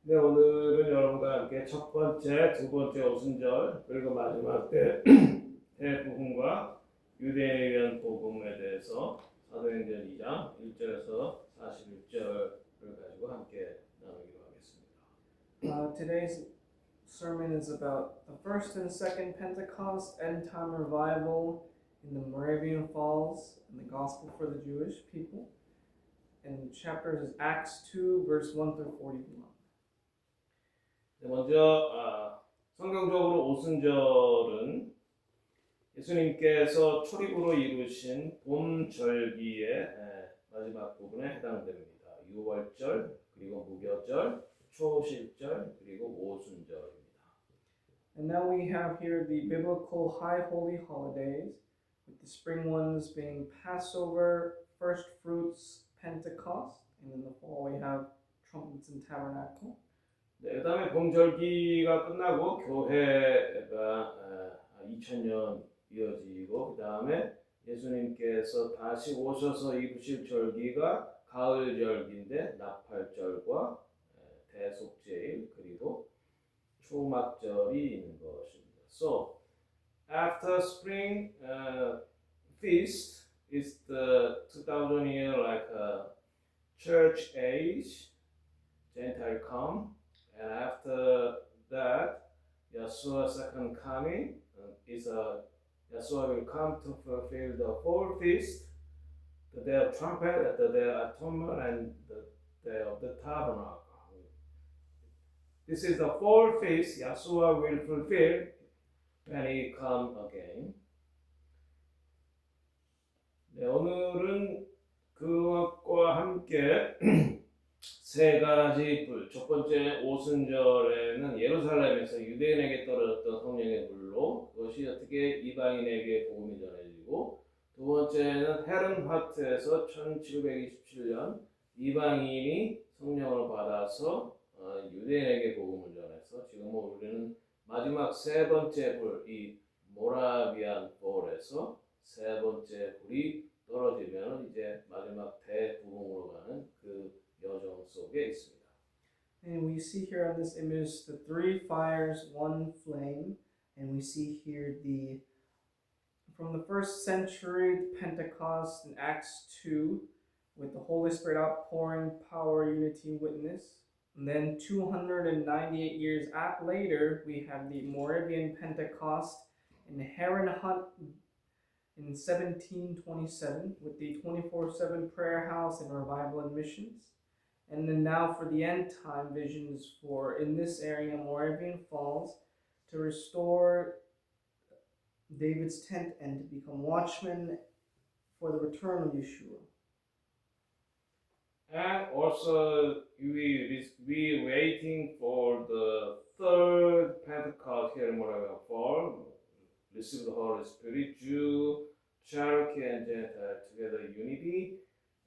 네, 오늘은 여러분과 함께 첫 번째, 두 번째 오순절, 그리고 마지막 때 대복음과 유대인에 위한 복음에 대해서 사도행전 2장 1절에서 41절을 가지고 함께 나누기로 하겠습니다. Today's sermon is about the first and second Pentecost, end time revival in the Moravian Falls, and the gospel for the Jewish people. And chapters is Acts 2, verse 1 through 41. 네, 먼저 성경적으로 오순절은 예수님께서 초립으로 이루신 봄절기의 마지막 부분에 해당됩니다. 유월절, 그리고 무교절, 초실절, 그리고 오순절입니다. And now we have here the biblical high holy holidays, with the spring ones being Passover, first fruits, Pentecost, and in the fall we have trumpets and tabernacle. 네, 그 다음에 봄절기가 끝나고 교회가 2000년 이어지고 그 다음에 예수님께서 다시 오셔서 이루실 절기가 가을절기인데 나팔절과 대속제일 그리고 초막절이 있는 것입니다. So after spring feast is the 2000 year like a church age, Gentile come, and after that Yeshua's second coming is Yeshua will come to fulfill the fall feast, the day of trumpet, the day of atonement, and the day of the tabernacle. This is the fall feast Yeshua will fulfill when he come again. 네, 오늘은 그것과 함께 세 가지 불. 첫 번째 오순절에는 예루살렘에서 유대인에게 떨어졌던 성령의 불로 그것이 어떻게 이방인에게 복음이 전해지고 두 번째는 헤른하트에서 1727년 이방인이 성령을 받아서 유대인에게 복음을 전해서 지금 우리는 마지막 세 번째 불, 이 모라비안 볼에서 세 번째 불이 떨어지면 이제 마지막 대부흥으로 가는 그 여정 속에 있습니다. And we see here on this image the three fires, one flame, and we see here from the first century Pentecost in Acts 2 with the Holy Spirit outpouring, power, unity, witness. And then 298 years later, we have the Moravian Pentecost in Herrenhut in 1727 with the 24/7 prayer house and revival and missions. And then now for the end time visions for in this area, Moravian Falls, to restore David's tent and to become watchmen for the return of Yeshua. And also we waiting for the third Pentecost here in Moravian Fall, receive the Holy Spirit, Jew, Cherokee, and Gentile together unity,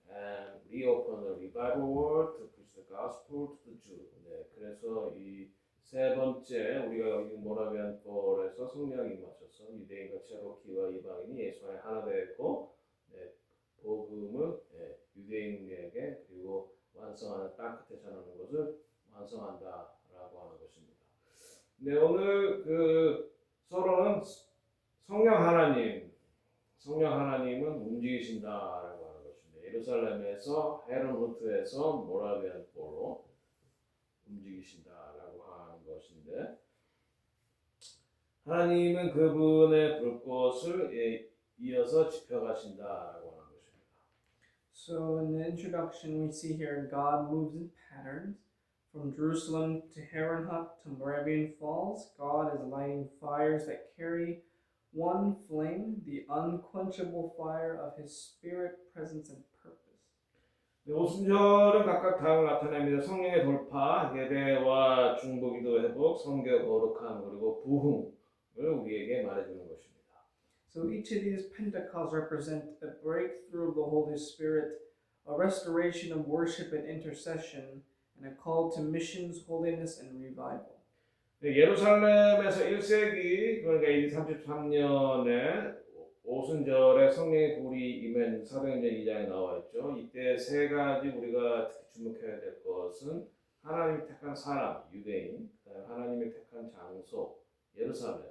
and reopen the revival world to preach the gospel to the Jew. 네, 그래서 이 세 번째 우리가 여기 모라비안 폴에서 성령이 임하셔서 유대인과 체로키와 이방인이 예수 안에 하나 되었고 복음을 유대인에게 그리고 완성하는 땅 끝에 전하는 것을 완성한다라고 하는 것입니다. 네, 오늘 그 서론은 성령 하나님은 움직이신다라고 하는 것입니다. 예루살렘에서 헤르모트에서 모라비안 폴로 움직이신다라고 하는 것인데 하나님은 그분의 불꽃을 이어서 지펴가신다라고 하는 것입니다. So in the introduction we see here God moves in patterns from Jerusalem to Herrenhut to Moravian Falls. God is lighting fires that carry one flame, the unquenchable fire of His Spirit, presence, and purpose. 네, 오순절은 각각 다음을 나타냅니다. 성령의 돌파, 예배와 중보기도 회복, 성교 거룩함 그리고 부흥을 우리에게 말해주는 것입니다. So each of these Pentecosts represent a breakthrough of the Holy Spirit, a restoration of worship and intercession, and a call to missions, holiness, and revival. 네, 예루살렘에서 1세기 그러니까 AD 33년에 오순절에 성령의 불이 임한 사도행전 2장에 나와 있죠. 이때 세 가지 우리가 특히 주목해야 될 것은 하나님이 택한 사람, 유대인, 그다음에 하나님이 택한 장소, 예루살렘,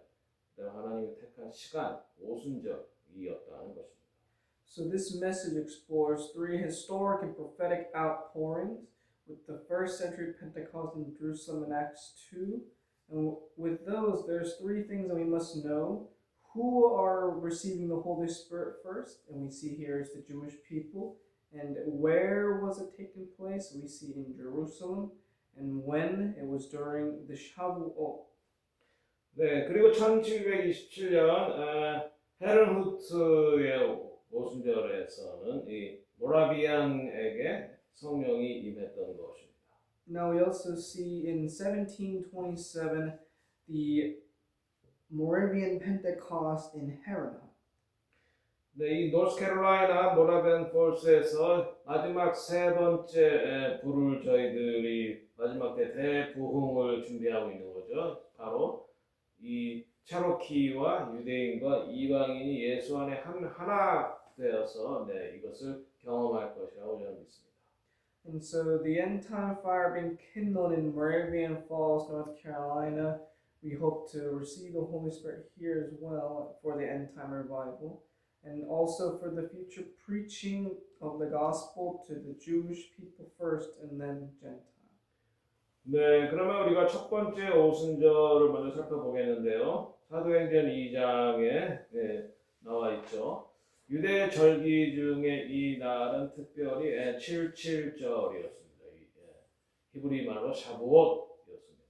그다음에 하나님이 택한 시간, 오순절이었다는 것입니다. So this message explores three historic and prophetic outpourings with the first century Pentecost in Jerusalem in Acts 2. And with those, there's three things that we must know. Who are receiving the Holy Spirit first? And we see here is the Jewish people. And where was it taking place? We see in Jerusalem. And when? It was during the Shavuot. 네, 그리고 1727년 헤른후트의 오순절에서는 이 모라비안에게 성령이 임했던 것입니다. Now we also see in 1727 the Moravian Pentecost in Herrenhut. 네, 이 노스캐롤라이나 모라비안 폴스에서 마지막 세 번째 부를 저희들이 마지막 때 대부흥을 준비하고 있는 거죠. 바로 이 체로키와 유대인과 이방인이 예수 안에 하나 되어서 이것을 경험할 것이라고 저는 믿습니다. And so the end time fire being kindled in Moravian Falls, North Carolina, we hope to receive the Holy Spirit here as well for the end time revival, and also for the future preaching of the gospel to the Jewish people first and then Gentiles. 네, 그러면 우리가 첫 번째 오순절을 먼저 살펴보겠는데요. 사도행전 2장에 나와 있죠. 유대 절기 중에 이 날은 특별히 77절이었습니다. 히브리 말로 샤부옷이었습니다.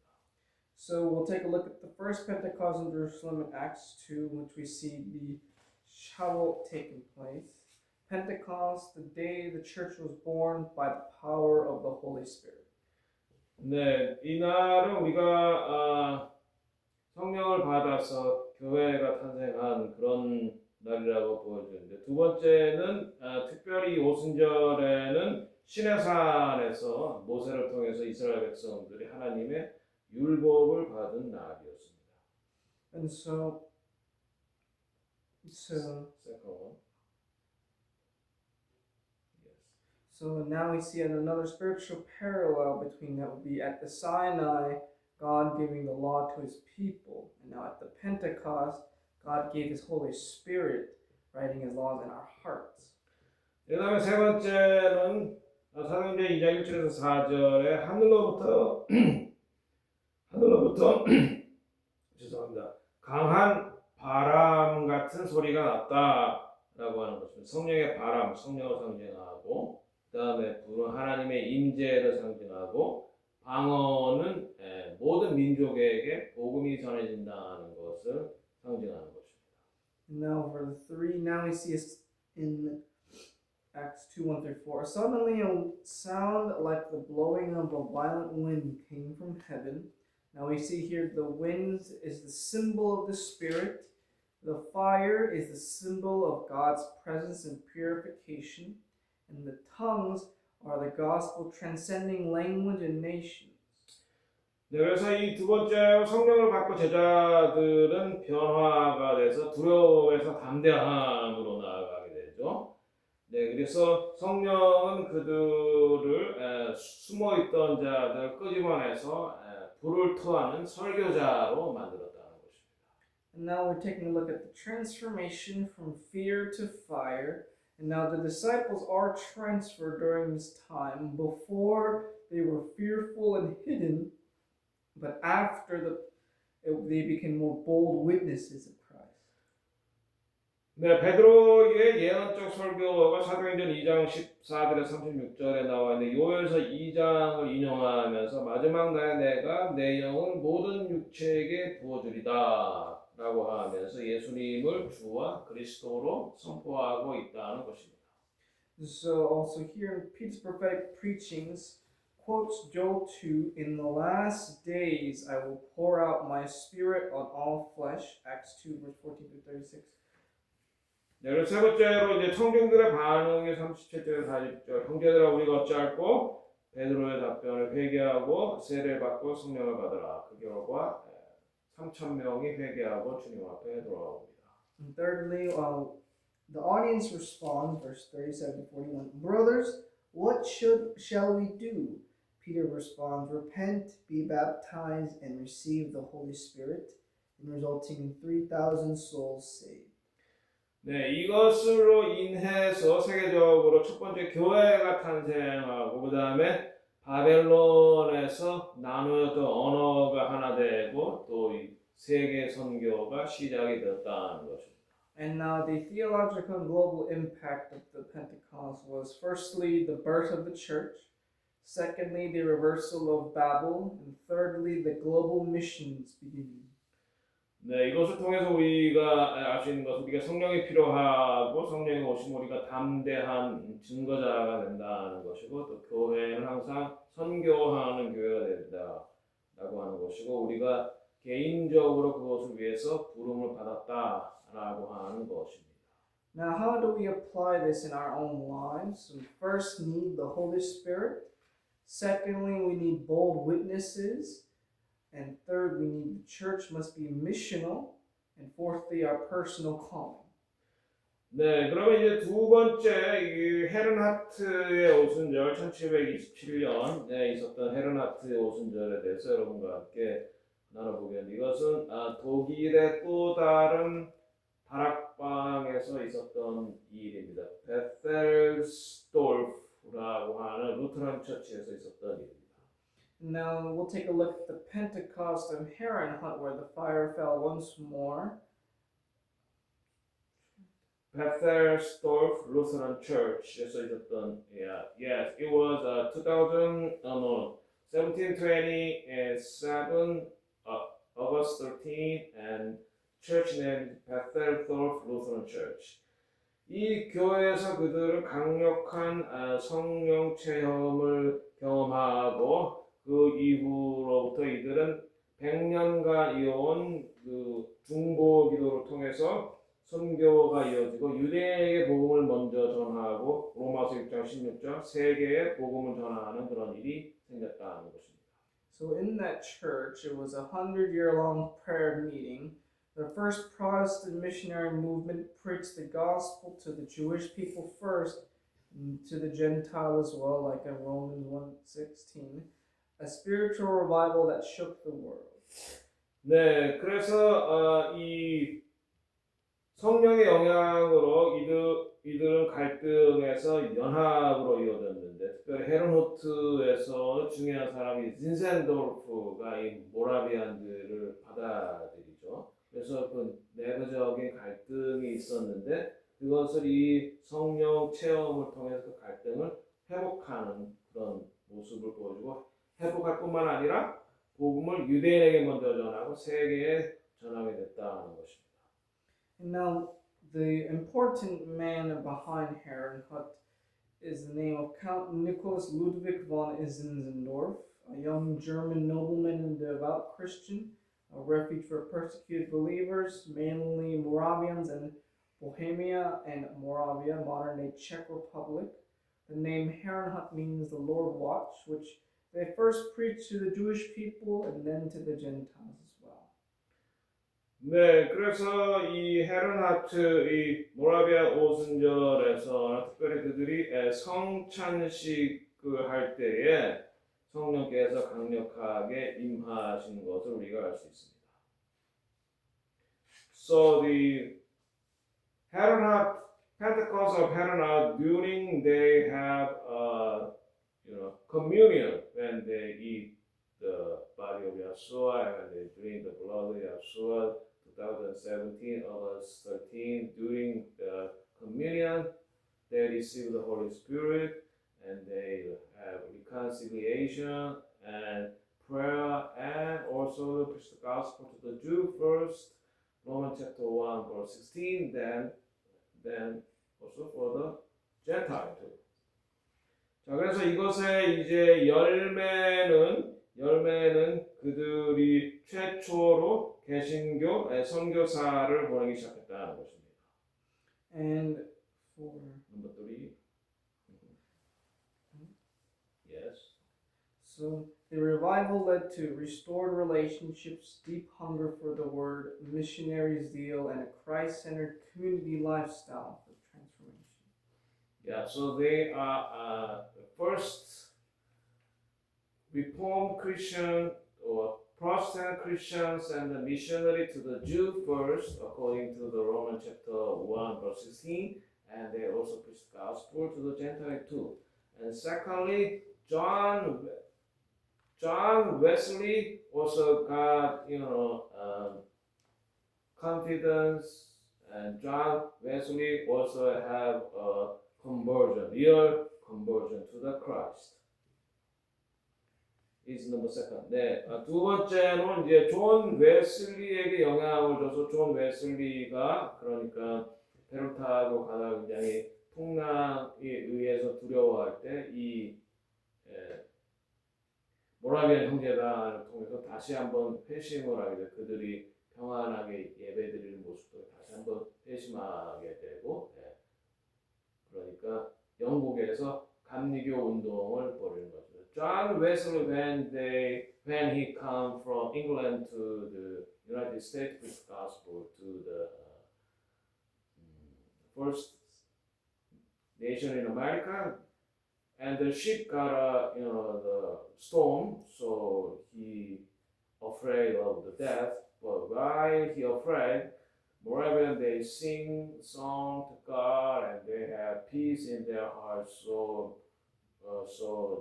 So we'll take a look at the first Pentecost in Jerusalem in Acts 2, in which we see the Shavuot taking place. Pentecost, the day the church was born by the power of the Holy Spirit. 네, 이날은 우리가 성령을 받아서 교회가 탄생한 그런 날이라고 보여주는데, 두 번째는 특별히 오순절에는 시내산에서 모세를 통해서 이스라엘 백성들이 하나님의 율법을 받은 날이었습니다. And so Second one. Yes. So now we see another spiritual parallel between that would be at the Sinai, God giving the law to his people, and now at the Pentecost, God gave his Holy Spirit, writing his laws in our hearts. 그 다음에 세 번째는 사도행전 2장 1절에서 4절에 하늘로부터 죄송합니다. 강한 바람 같은 소리가 났다라고 하는 것입니다. 성령의 바람, 성령을 상징하고, 그 다음에 불은 하나님의 임재를 상징하고, 방언은 모든 민족에게 복음이 전해진다는 것을 상징하는 것입니다. Now for the three, now we see in Acts 2:1-4. Suddenly a sound like the blowing of a violent wind came from heaven. Now we see here the wind is the symbol of the Spirit. The fire is the symbol of God's presence and purification. And the tongues are the gospel transcending language and nations. 네, 그래서 이 두 번째 성령을 받고 제자들은 변화가 돼서 두려움에서 담대함으로 나아가게 되죠. 네, 그래서 성령은 그들을 숨어있던 자들 끄집어내서 불을 토하는 설교자로 만들었다는 것입니다. And now we're taking a look at the transformation from fear to fire. And now the disciples are transferred during this time. Before they were fearful and hidden, but after they became more bold witnesses of Christ. 네, 베드로의 예언적 설교가 사도행전 2장 14절에 36절에 나와 있는데, 요엘서 2장을 인용하면서 마지막 날에 내가 내 영을 모든 육체에게 부어주리다 라고 하면서 예수님을 주와 그리스도로 선포하고 있다는 것입니다. So also here in Peter's prophetic preachings quotes Joel 2, in the last days I will pour out my spirit on all flesh, Acts 2 verse 14-36. 네, 그리고 세 번째로 이제 청중들의 반응이 37절 40절. 형제들아 우리가 어찌할꼬? 베드로의 답변을 회개하고 세례를 받고 성령을 받으라. 그 결과 3,000명이 회개하고 주님 앞에 돌아옵니다. And thirdly, the audience responds, verse 37-41. Brothers, what shall we do? Peter responds, "Repent, be baptized, and receive the Holy Spirit," and resulting in 3,000 souls saved. 네, 이것으로 인해서 세계적으로 첫 번째 교회가 탄생하고 그 다음에 바벨론에서 나누었던 언어가 하나 되고 또 이 세계 선교가 시작이 되었다는 것입니다. And now the theological and global impact of the Pentecost was firstly the birth of the church, secondly the reversal of Babel, and thirdly the global missions beginning. 네, 이것을 통해서 우리가 알 수 있는 것은 우리가 성령이 필요하고 성령이 오시면 우리가 담대한 증거자가 된다는 것이고 또 교회는 항상 선교하는 교회가 된다라고 하는 것이고 우리가 개인적으로 그것을 위해서 부름을 받았다라고 하는 것입니다. Now, how do we apply this in our own lives? We first need the Holy Spirit. Secondly, we need bold witnesses. And third, we need the church must be missional. And fourthly, our personal calling. 네, 그러면 이제 두 번째 이 헤른하트의 오순절 1727년에 있었던 헤른하트의 오순절에 대해서 여러분과 함께 나눠보겠습니다. 이것은 독일의 또 다른 다락방에서 있었던 일입니다. 베텔스돌프라고 하는 루터란 처치에서 있었던 일입니다. Now we'll take a look at the Pentecost of Herrnhut, where the fire fell once more. Bethersdorf Lutheran Church에서 있었던 yes, it was 1727 August 13 and church named Bethersdorf Lutheran Church. 이 교회에서 그들은 강력한 성령 체험을 경험하고 그 이후로부터 이들은 100년간 이어온 그 중보 기도를 통해서 선교가 이어지고 유대인에게 복음을 먼저 전하고 로마서 6장 16절 세계에 복음을 전하는 그런 일이 생겼다는 것입니다. So in that church, it was a 100-year-long prayer meeting. The first Protestant missionary movement preached the gospel to the Jewish people first, and to the Gentile as well, like in Romans 1:16. A spiritual revival that shook the world. 네, 그래서 이 성령의 영향으로 이들은 갈등에서 연합으로 이어졌는데 특별히 헤른후트에서 중요한 사람이 진센도르프가 이 모라비안들을 받아들이죠. 그래서 그 내부적인 갈등이 있었는데 그것을 이 성령 체험을 통해서 그 갈등을 회복하는 그런 모습을 보여주고 회복할 뿐만 아니라 복음을 유대인에게 먼저 전하고 세계에 전하게 됐다는 것입니다. And now, the important man behind Herrnhut is the name of Count Nicholas Ludwig von Zinzendorf, a young German nobleman and devout Christian, a refuge for persecuted believers, mainly Moravians in Bohemia and Moravia, modern-day Czech Republic. The name Herrnhut means the Lord watch, which they first preached to the Jewish people and then to the Gentiles as well. 네, 그래서 이 헤른하트, 이 모라비아 오순절에서 특별히 그들이 성찬식을 할 때에 성령께서 강력하게 임하신 것을 우리가 알 수 있습니다. So the Herrenhut, Pentecost of Herrenhut, during they have communion when they eat the body of Yeshua and when they drink the blood of Yeshua. 2017 August 13 during the communion they receive the Holy Spirit and they have reconciliation and prayer and also preach the gospel to the Jew first, Romans chapter 1 verse 16, then also for the Gentile too. 자, 그래서 이것의 이제 열매는 그들이 최초로 개신교 선교사를 보내기 시작했다는 것입니다. And for number 3. Yes. So the revival led to restored relationships, deep hunger for the word, missionary zeal, and a Christ-centered community lifestyle for transformation. Yeah, so they are first Reformed Christian or Protestant Christians and the missionary to the Jew first, according to the Roman chapter 1 verse 16, and they also preach the gospel to the Gentile too. And secondly, John Wesley also got confidence, and John Wesley also have a conversion, real conversion to the Christ. is number second. 네, 두 번째는 이제 존 웨슬리에게 영향을 줘서 존 웨슬리가 그러니까 배를 타고 가다가 굉장히 풍랑에 의해서 두려워할 때이 모라비안 형제단을 통해서 다시 한번 회심을 하게 돼. 그들이 평안하게 예배드리는 모습도 다시 한번 회심하게 되고, 그러니까 영국에서 감리교 운동을 벌이는 거죠. John Wesley, when he come from England to the United States with gospel to the first nation in America, and the ship got the storm, so he afraid of the death. But while he afraid, Moravian they sing song to God and they have peace in their hearts. So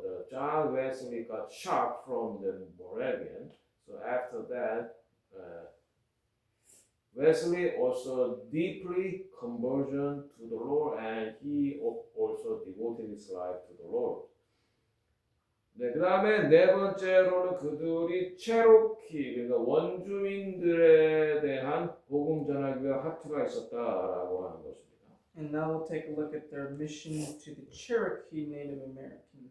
the John Wesley got shocked from the Moravian. So after that, Wesley also deeply conversion to the Lord, and he also devoted his life to the Lord. 네, 그 다음에 네 번째로는 그들이 체로키, 그러니까 원주민들에 대한 복음 전하기 위한 하트가 있었다라고 하는 것입니다. And now we'll take a look at their mission to the Cherokee Native Americans.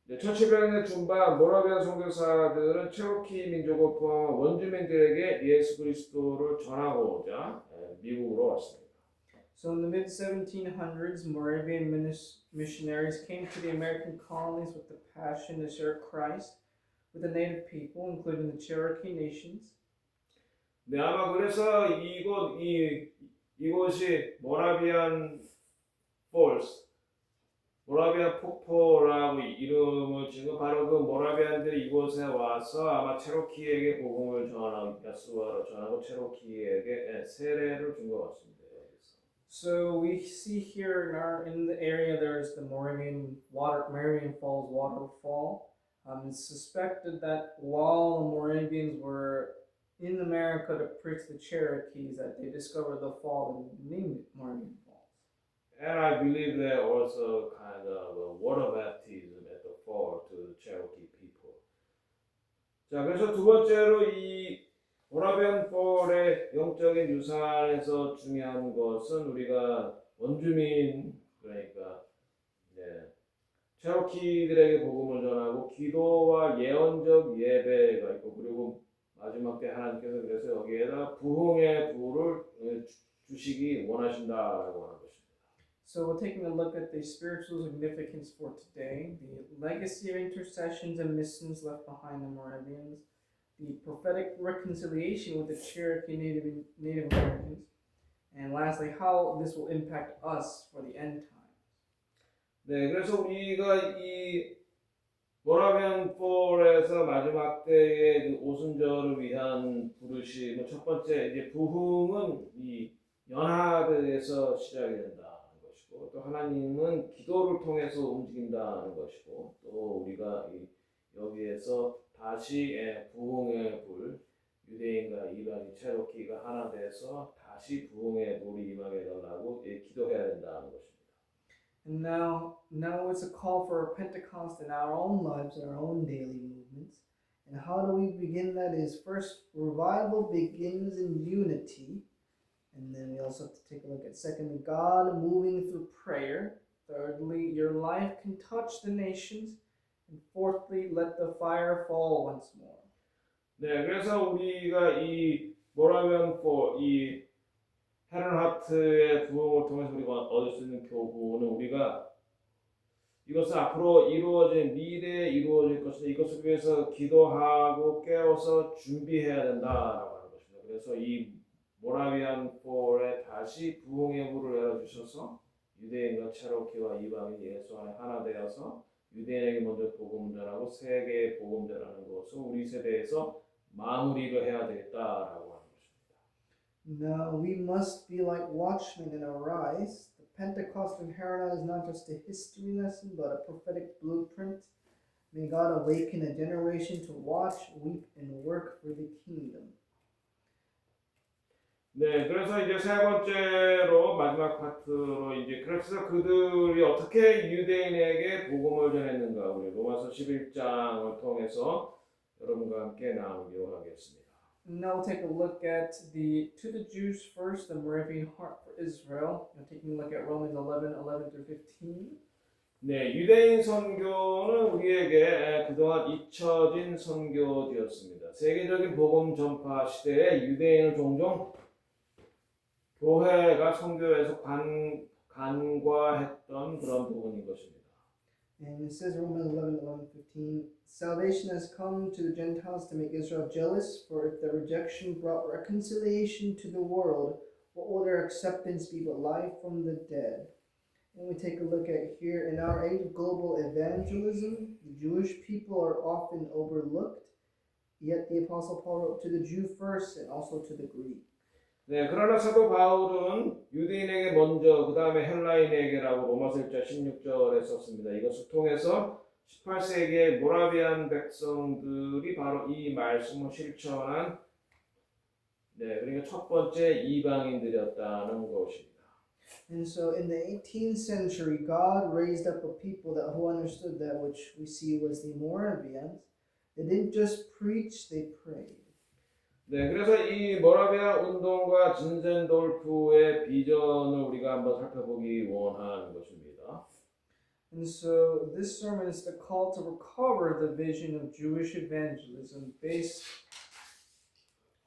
네, 1700년대 중반 모라비안 선교사들은 체로키 민족을 포함한 원주민들에게 예수 그리스도를 전하고자 미국으로 왔습니다. So in the mid-1700s, Moravian missionaries came to the American colonies with the passion to share Christ with the native people, including the Cherokee nations. 네, 아마 그래서 이곳이 모라비안 폴스, 모라비안 폭포라고 이름을 지금 바로 그 모라비안들이 이곳에 와서 아마 체로키에게 복음을 전하고 야수와로 전하고 체로키에게 세례를 준 것 같습니다. So we see here in the area there is the Moravian Falls waterfall. It's suspected that while the Moravians were in America to preach the Cherokees, that they discovered the fall and named it Moravian Falls. And I believe there also kind of a water baptism at the fall to the Cherokee people. 자, 그래서 두 번째로 이 모라비안 폴의 영적인 유산에서 중요한 것은 우리가 원주민 그러니까 체로키들에게 복음을 전하고 기도와 예언적 예배가 있고 그리고 마지막 때 하나님께서 그래서 여기에다 부흥의 부를 주시기 원하신다라고 하는 것입니다. So we're taking a look at the spiritual significance for today, the legacy of intercessions and missions left behind the Moravians, the prophetic reconciliation with the Cherokee Native Americans, and lastly, how this will impact us for the end times. 네, 그래서 우리가 이 모라비안 폴에서 마지막 때의 그 오순절을 위한 부르심, 첫 번째 이제 부흥은 이 연합에서 시작이 된다는 것이고, 또 하나님은 기도를 통해서 움직인다는 것이고, 또 우리가 여기에서 다시 부흥의 불, 유대인과 이방인 체로키가 하나 돼서 다시 부흥의 불이 임하게 해달라고 기도해야 된다는 것입니다. And now it's a call for Pentecost in our own lives, in our own daily movements. And how do we begin that is first, revival begins in unity. And then we also have to take a look at secondly, God moving through prayer. Thirdly, your life can touch the nations. And fourthly, let the fire fall once more. 네, 그래서 우리가 이 모라비안 폴, 이 헤런하트의 부흥을 통해서 우리가 얻을 수 있는 교훈은 우리가 이것은 앞으로 미래에 이루어질 것이다. 이것을 위해서 기도하고 깨워서 준비해야 된다라고 하는 것입니다. 그래서 이 모라비안 폴에 다시 부흥의 불을 열어주셔서 유대인과 체로키와 이방인 예수 안에 하나 되어서 유대인에게 먼저 복음 전하고 세계에 복음 전하는 것을 우리 세대에서 마무리를 해야 되겠다라고 하는 것입니다. No, we must be like watchmen and arise. The Pentecost in Haran is not just a history lesson, but a prophetic blueprint. May God awaken a generation to watch, weep, and work for the kingdom. 네, 그래서 이제 세 번째로 마지막 파트로 이제 그래서 그들이 어떻게 유대인에게 복음을 전했는가 우리 로마서 11장을 통해서 여러분과 함께 나누기로 하겠습니다. Now we'll take a look at to the Jews first, the Moravian heart for Israel. Taking a look at Romans 11 through 15. 네, 유대인 선교는 우리에게 그동안 잊혀진 선교지였습니다. 세계적인 복음 전파 시대에 유대인은 종종 교회가 선교에서 간과했던 그런 부분인 것입니다. And it says Romans 11:15, salvation has come to the Gentiles to make Israel jealous, for if their rejection brought reconciliation to the world, what will their acceptance be but life from the dead? And we take a look at here, in our age of global evangelism, the Jewish people are often overlooked, yet the Apostle Paul wrote to the Jew first and also to the Greek. 네, 그러나 사도 바울은 유대인에게 먼저 그 다음에 헬라인에게라고 로마서 1장 16절에 썼습니다. 이것을 통해서 18세기의 모라비안 백성들이 바로 이 말씀을 실천한 그러니까 첫 번째 이방인들이었다는 것입니다. And so in the 18th century, God raised up a people who understood that, which we see was the Moravians. They didn't just preach, they prayed. 네, 그래서 이 모라비아 운동과 진센돌프의 비전을 우리가 한번 살펴보기 원하는 것입니다. And so this sermon is the call to recover the vision of Jewish evangelism based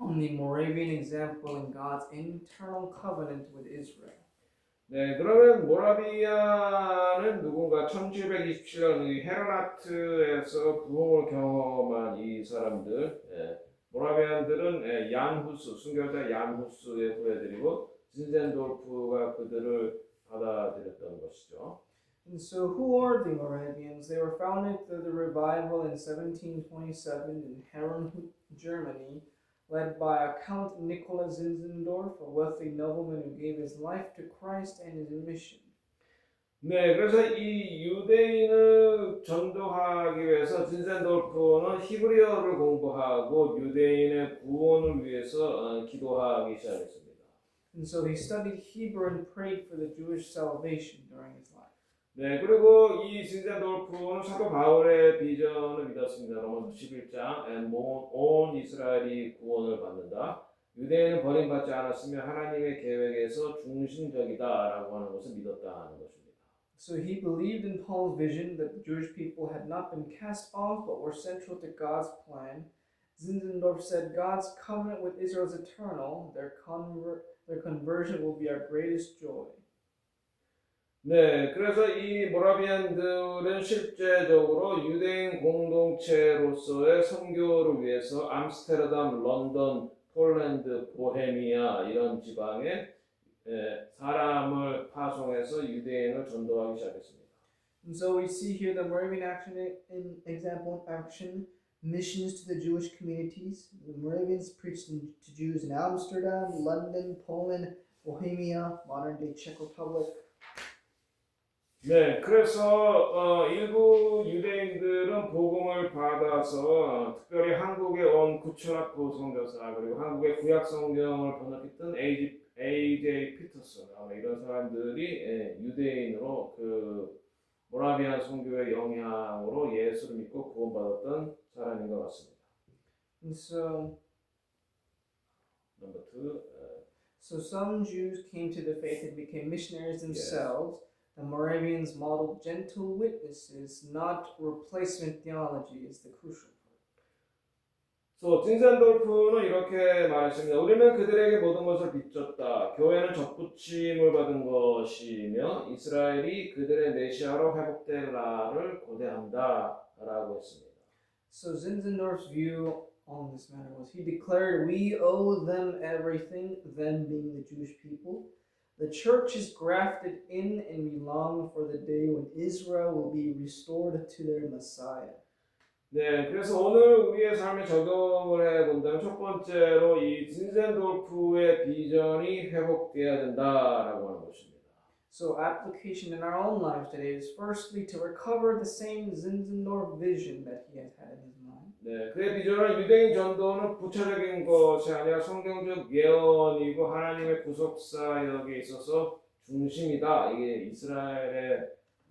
on the Moravian example in God's internal covenant with Israel. 네, 그러면 모라비아는 누군가 1727년 이 헤르나트에서 부흥을 경험한 이 사람들, 모라비안들은 얀후스, 순교자 얀후스의 후예들이고 진센돌프가 그들을 받아들였던 것이죠. And so who are the Moravians? They were founded through the revival in 1727 in Heron, Germany, led by Count Nicola Zinzendorf, a wealthy nobleman who gave his life to Christ and his mission. 네, 그래서 이 유대인을 전도하기 위해서 진센돌프는 히브리어를 공부하고 유대인의 구원을 위해서 기도하기 시작했습니다. And so he studied Hebrew and prayed for the Jewish salvation during his life. 네, 그리고 이 진센돌프는 사도 바울의 비전을 믿었습니다. 로마서 11장, 온 이스라엘이 구원을 받는다. 유대인은 버림받지 않았으며 하나님의 계획에서 중심적이다라고 하는 것을 믿었다는 것입니다. So he believed in Paul's vision that the Jewish people had not been cast off but were central to God's plan. Zinzendorf said God's covenant with Israel is eternal. Their conversion will be our greatest joy. 네, 그래서 이 모라비안들은 실제적으로 유대인 공동체로서의 선교를 위해서 암스테르담, 런던, 폴란드, 보헤미아 이런 지방에 사람을 파송해서 유대인을 전도하기 시작했습니다. And so we see here the Moravian action in example in action, missions to the Jewish communities. The Moravians preached to Jews in Amsterdam, London, Poland, Bohemia, modern-day Czech Republic. 네, 그래서 일부 유대인들은 복음을 받아서 특별히 한국에 온 구철학부 선교사 그리고 한국의 구약 성경을 번역했던 A.J. 피터슨 이런 사람들이 유대인으로 그 모라비안 선교의 영향으로 예수를 믿고 구원받았던 사람인 것 같습니다. And so, Number 2. So some Jews came to the faith and became missionaries themselves. Yes. The Moravians modeled gentle witnesses, not replacement theology is the crucial part. 진센돌프는 이렇게 말했습니다. 우리는 그들에게 모든 것을 비췄다. 교회는 접붙임을 받은 것이며 이스라엘이 그들의 메시아로 회복될 날을 고대한다 라고 했습니다. So Zinzendorf's view on this matter was he declared we owe them everything, them being the Jewish people. The church is grafted in, and we long for the day when Israel will be restored to their Messiah. 네, 그래서 오늘 우리의 삶에 적용을 해본다면 첫 번째로 이 zinzendorf의 비전이 회복돼야 된다라고 하는 것입니다. So application in our own lives today is firstly to recover the same Zinzendorf vision that he has had in his mind. 네, 그의 비전은 유대인 전도는 부차적인 것이 아니라 성경적 예언이고 하나님의 구속사역에 있어서 중심이다. 이게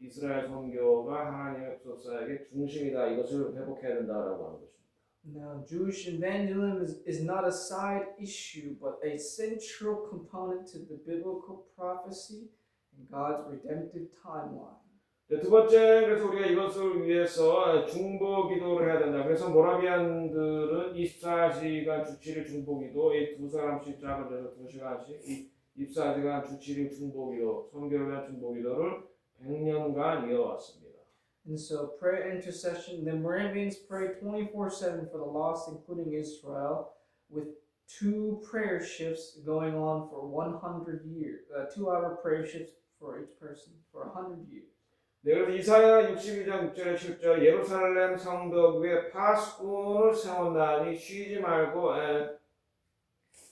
이스라엘 선교가 하나님의 구속사역의 중심이다. 이것을 회복해야 된다라고 하는 것입니다. Now, Jewish evangelism is not a side issue, but a central component to the biblical prophecy and God's redemptive timeline. 네, 두 번째, 그래서 우리가 이것을 위해서 중보 기도를 해야 된다. 그래서 모라비안들은 24시간 주 7일 중보 기도, 이 두 사람씩 짝을 내서 2시간씩 24시간 주 7일 중보 기도, 선교를 위한 중보 기도를 100년간 이어왔습니다. And so prayer intercession, the Moravians pray 24/7 for the lost, including Israel, with 2 prayer shifts going on for 100 years, 2-hour prayer shifts for each person for 100 years. 네, 그래서 이사야 62장 6절에 7절 예루살렘 성벽 위에 파수꾼을 세웠나니 쉬지 말고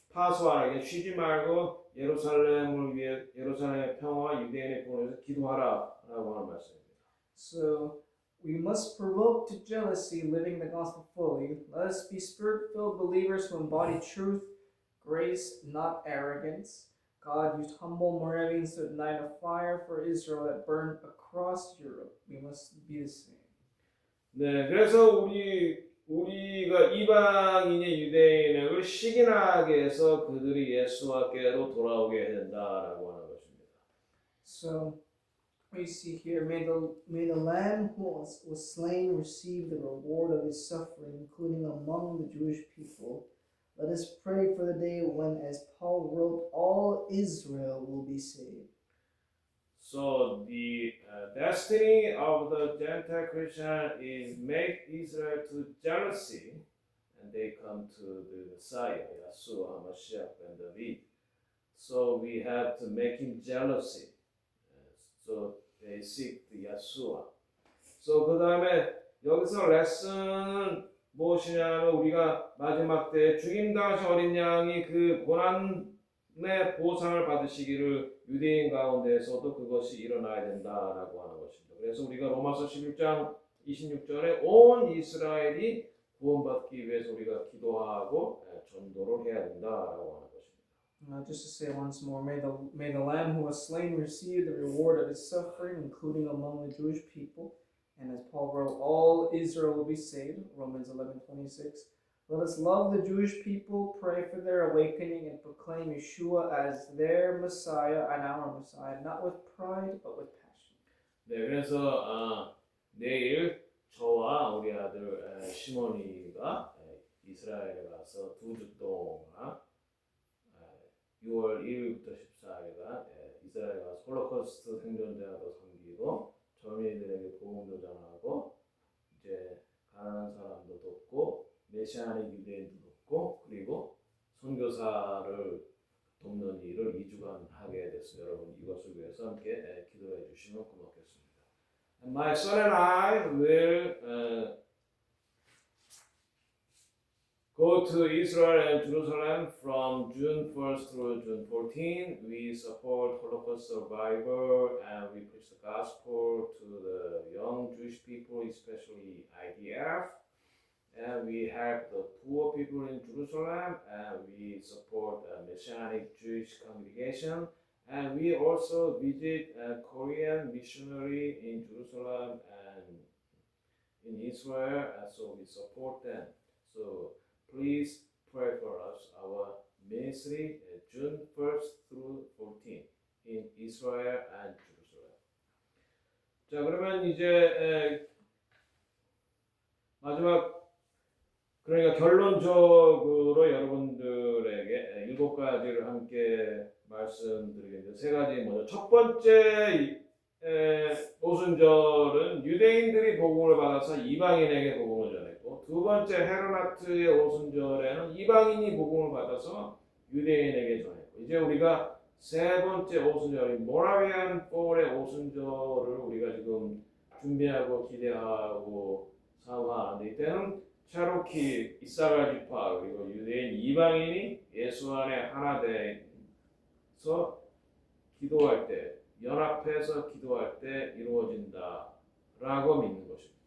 파수하라 쉬지 말고 예루살렘의 평화와 유대인의 구원을 위해서 기도하라라고 하는 말씀입니다. So we must provoke to jealousy, living the gospel fully. Let us be spirit-filled believers who embody truth, grace, not arrogance. God used humble Moravians to ignite a fire for Israel that burned across Europe. We must be the same. 네, 그래서 우리가 이방인의 유대인을 시기나게 해서 그들이 예수와께로 돌아오게 해야 된다라고 하는 것입니다. So we see here, may the Lamb who was slain receive the reward of his suffering, including among the Jewish people. Let us pray for the day when, as Paul wrote, all Israel will be saved. So the destiny of the Gentile Christian is make Israel to jealousy, and they come to the Messiah, Yeshua HaMashiach ben David. So we have to make him jealousy. So they seek the Yeshua. So 그 다음에 여기서 레슨은 무엇이냐면 우리가 마지막 때 죽임당하신 어린 양이 그 고난의 보상을 받으시기를 유대인 가운데에서도 그것이 일어나야 된다라고 하는 것입니다. 그래서 우리가 로마서 11장 26절에 온 이스라엘이 구원받기 위해서 우리가 기도하고 전도를 해야 된다라고 하는 것입니다. Just to say once more, may the Lamb who was slain receive the reward of his suffering, including among the Jewish people. And as Paul wrote, all Israel will be saved, Romans 11:26. Let us love the Jewish people, pray for their awakening, and proclaim Yeshua as their Messiah and our Messiah, not with pride, but with passion. 네, 그래서 내일 저와 우리 아들 시몬이가 이스라엘에 가서 2주 동안 6월 1일부터 14일간 이스라엘에 가서 홀로코스트 생존자로 섬기고 젊은이들에게 복음도 전하고 이제 가난한 사람도 돕고 메시아닉 유대인도 돕고 그리고 선교사를 돕는 일을 2주간 하게 됐어요. 여러분 이것을 위해서 함께 기도해 주시면 고맙겠습니다. And my son and I will go to Israel and Jerusalem from June 1st through June 14th. We support Holocaust survivor and we preach the gospel to the young Jewish people, especially IDF. And we help the poor people in Jerusalem and we support a Messianic Jewish congregation. And we also visit a Korean missionary in Jerusalem and in Israel, and so we support them. So please pray for us. Our ministry June 1st through 14th in Israel and Jerusalem. 자, 그러면 이제 마지막 그러니까 결론적으로 여러분들에게 7가지를 함께 말씀드리겠는데 3가지 먼저 첫 번째 오순절은 유대인들이 복음을 받아서 이방인에게 복음을 전했고 두 번째 헤르나트의 오순절에는 이방인이 복음을 받아서 유대인에게 전했고 이제 우리가 세 번째 오순절인 모라비안 폴의 오순절을 우리가 지금 준비하고 기대하고 사모하는데 이때는 체로키, 이사갈 지파 그리고 유대인 이방인이 예수 안에 하나 돼서 기도할 때 연합해서 기도할 때 이루어진다라고 믿는 것입니다.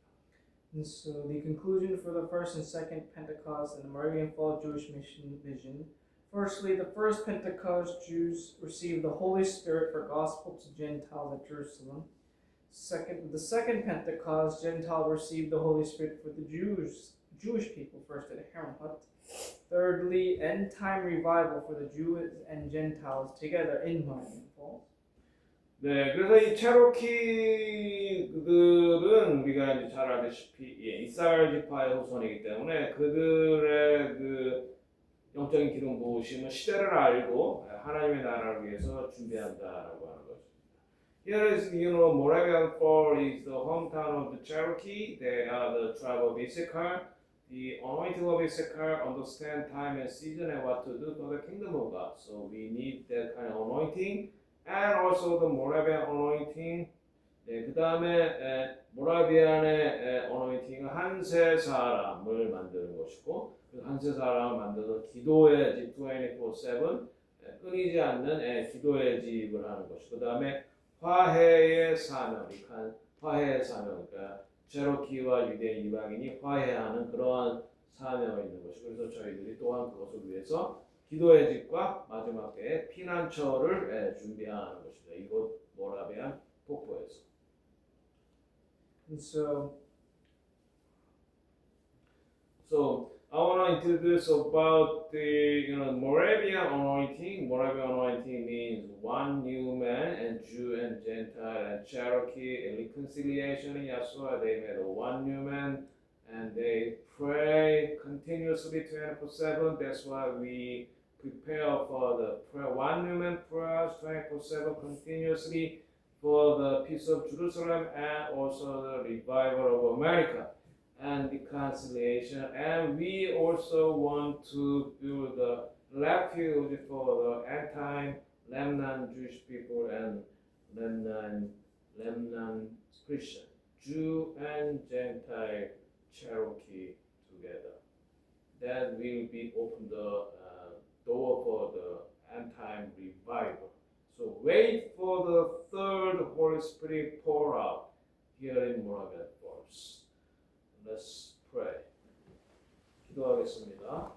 And so the conclusion for the first and second Pentecost and the Moravian Fall Jewish mission vision. Firstly, the first Pentecost Jews received the Holy Spirit for gospel to Gentiles at Jerusalem. The second Pentecost, Gentiles received the Holy Spirit for the Jewish people first at Hermhut. Thirdly, end time revival for the Jews and Gentiles together in Moravian Falls. 네, 그래서 이 체로키들은 우리가 이제 잘 알다시피 이스라엘 지파의 후손이기 때문에 그들의 그 영적인 기름 부으심은 시대를 알고 하나님의 나라를 위해서 준비한다라고 하는 것입니다. Here is, Moravian Fall is the hometown of the Cherokee. They are the tribe of Issachar. The anointing of Issachar understand time and season and what to do for the kingdom of God. So we need that kind of anointing. And also the Moravian anointing. 네, 그 다음에 모라비안의 anointing은 한세 사람을 만드는 것이고 그 한세 사람을 만들어서 기도의 집 24/7 끊이지 않는 기도의 집을 하는 것이고 그 다음에 화해의 사명, 화해의 사명, 그러니까 체로키와 유대인 이방인이 화해하는 그러한 사명을 있는 것이고 그래서 저희들이 또한 그것을 위해서 기도의 집과 마지막 때에 피난처를 준비하는 것입니다. 이곳 모라비안 폭포에서. And so I want to introduce about the Moravian anointing. Moravian anointing means one new man and Jew and Gentile and Cherokee and reconciliation in Yeshua. They made one new man and they pray continuously 24/7. That's why we prepare for the prayer, one new man prayers 24/7 continuously for the peace of Jerusalem and also the revival of America and reconciliation. And we also want to build a refuge for the end-time remnant Jewish people and remnant Christian, Jew and Gentile Cherokee together. That will be open the door for the end-time revival. So wait for the third Holy Spirit pour out here in Moravian Falls. Let's pray. 기도하겠습니다.